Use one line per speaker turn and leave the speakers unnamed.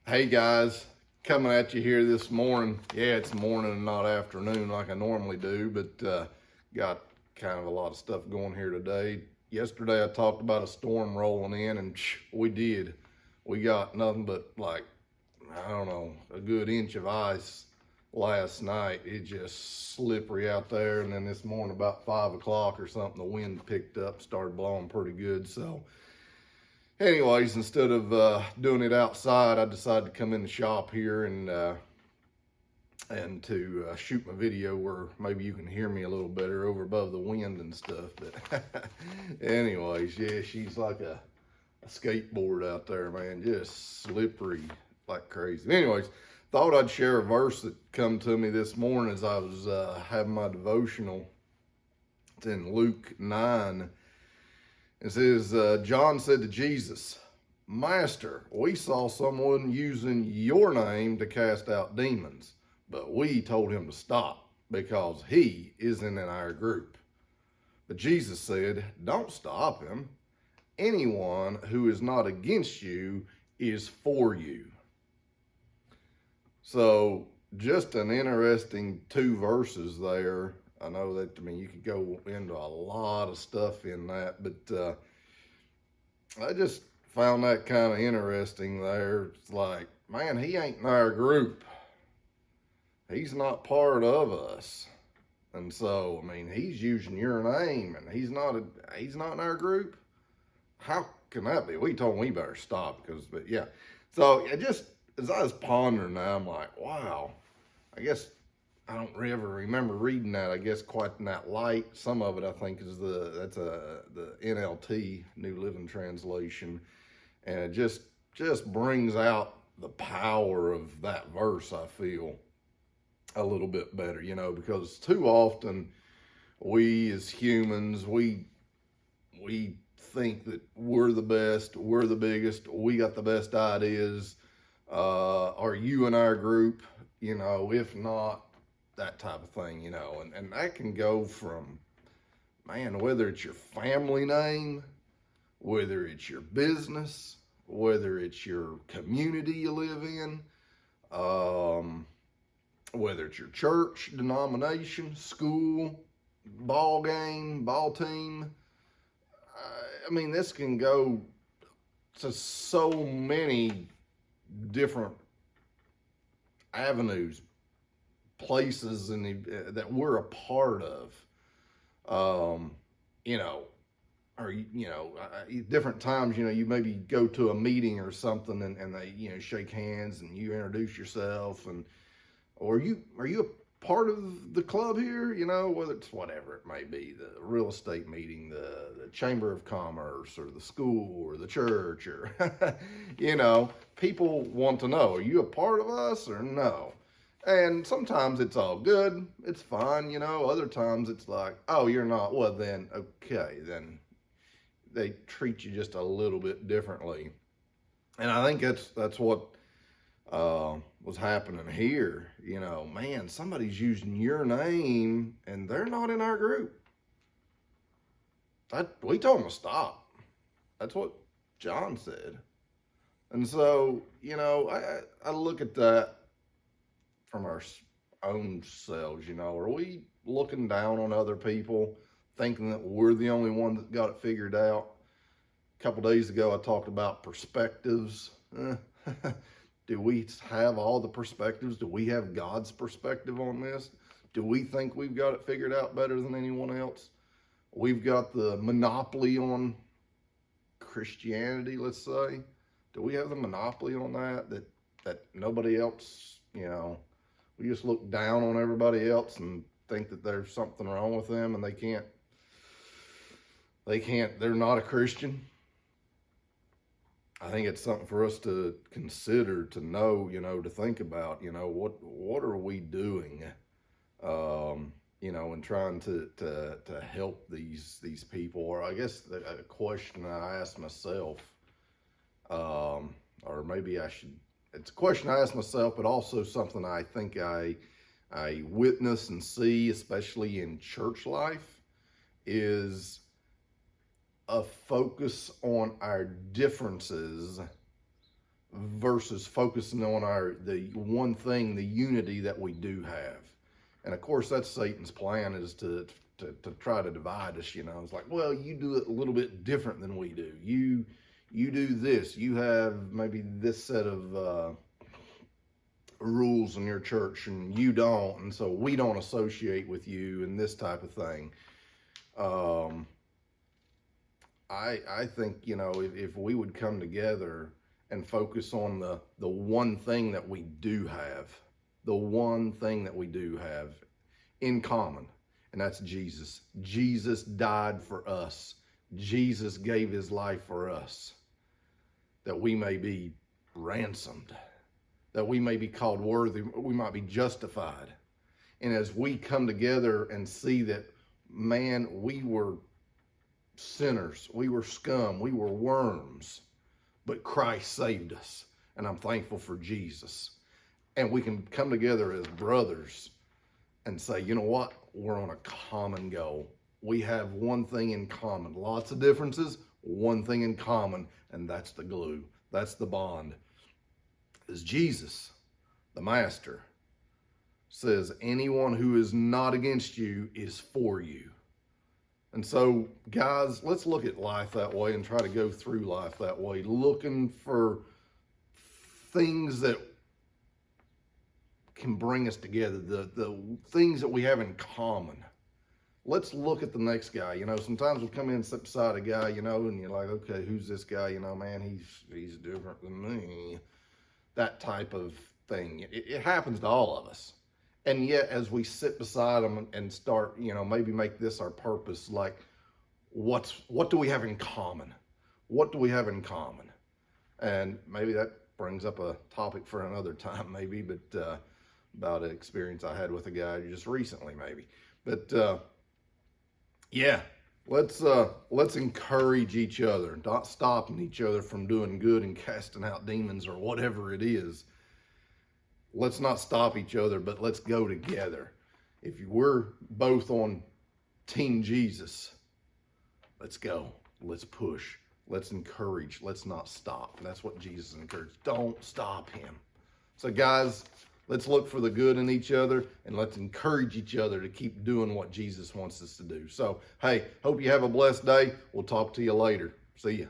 Hey guys, coming at you here this morning. Yeah, it's morning and not afternoon like I normally do, but got kind of a lot of stuff going here today. Yesterday I talked about a storm rolling in, and we did. We got nothing but I don't know, a good inch of ice last night. It just slippery out there, and then this morning about 5 o'clock or something, the wind picked up, started blowing pretty good. So anyways, instead of doing it outside, I decided to come in the shop here and to shoot my video where maybe you can hear me a little better over above the wind and stuff. But anyways, yeah, she's like a skateboard out there, man, just slippery like crazy. Anyways, thought I'd share a verse that come to me this morning as I was having my devotional. It's in Luke 9. It says, John said to Jesus, "Master, we saw someone using your name to cast out demons, but we told him to stop because he isn't in our group." But Jesus said, "Don't stop him. Anyone who is not against you is for you." So just an interesting two verses there. I know that, you could go into a lot of stuff in that, but I just found that kind of interesting there. It's like, man, he ain't in our group. He's not part of us. And so, he's using your name and he's not in our group. How can that be? We told him we better stop but yeah. So as I was pondering that, I'm like, wow, I guess I don't ever remember reading that, I guess, quite in that light. Some of it, I think, is the NLT, New Living Translation. And it just brings out the power of that verse, I feel, a little bit better, because too often we as humans, we think that we're the best, we're the biggest, we got the best ideas. Are you in our group? If not, that type of thing, and that can go from, man, whether it's your family name, whether it's your business, whether it's your community you live in, whether it's your church, denomination, school, ball game, ball team. This can go to so many different avenues, places that we're a part of, or different times, you maybe go to a meeting or something and they shake hands and you introduce yourself, or are you a part of the club here, whether it's whatever it may be, the real estate meeting, the chamber of commerce, or the school, or the church, or people want to know, are you a part of us or no? And sometimes it's all good, it's fine, other times it's like, oh, you're not, well then, okay, then they treat you just a little bit differently. And I think that's what was happening here. Man, somebody's using your name and they're not in our group. We told them to stop. That's what John said. And so, I look at that from our own selves. Are we looking down on other people, thinking that we're the only one that got it figured out? A couple days ago, I talked about perspectives. Do we have all the perspectives? Do we have God's perspective on this? Do we think we've got it figured out better than anyone else? We've got the monopoly on Christianity, let's say. Do we have the monopoly on that nobody else, we just look down on everybody else and think that there's something wrong with them and they're not a Christian? I think it's something for us to consider, to know, to think about, what are we doing, in trying to help these people? Or I guess a question I asked myself, or maybe it's a question I asked myself, but also something I think I witness and see, especially in church life, is a focus on our differences versus focusing on the one thing, the unity that we do have. And of course, that's Satan's plan, is to try to divide us. It's like, well, you do it a little bit different than we do. You do this. You have maybe this set of rules in your church, and you don't, and so we don't associate with you, and this type of thing. I think, if we would come together and focus on the one thing that we do have, the one thing that we do have in common, and that's Jesus. Jesus died for us. Jesus gave his life for us, that we may be ransomed, that we may be called worthy, we might be justified. And as we come together and see that, man, we were sinners, we were scum, we were worms, but Christ saved us, and I'm thankful for Jesus. And we can come together as brothers and say, you know what, we're on a common goal. We have one thing in common. Lots of differences, one thing in common, and that's the glue. That's the bond. Is Jesus, the Master, says, anyone who is not against you is for you. And so, guys, let's look at life that way and try to go through life that way, looking for things that can bring us together, the things that we have in common. Let's look at the next guy. Sometimes we'll come in and sit beside a guy, and you're like, okay, who's this guy? Man, he's different than me. That type of thing. It happens to all of us. And yet, as we sit beside them and start, maybe make this our purpose, like, what do we have in common? What do we have in common? And maybe that brings up a topic for another time, maybe, but about an experience I had with a guy just recently, maybe. But yeah, let's encourage each other, not stopping each other from doing good and casting out demons or whatever it is. Let's not stop each other, but let's go together. If we're both on Team Jesus, let's go. Let's push. Let's encourage. Let's not stop. And that's what Jesus encouraged. Don't stop him. So guys, let's look for the good in each other, and let's encourage each other to keep doing what Jesus wants us to do. So, hey, hope you have a blessed day. We'll talk to you later. See ya.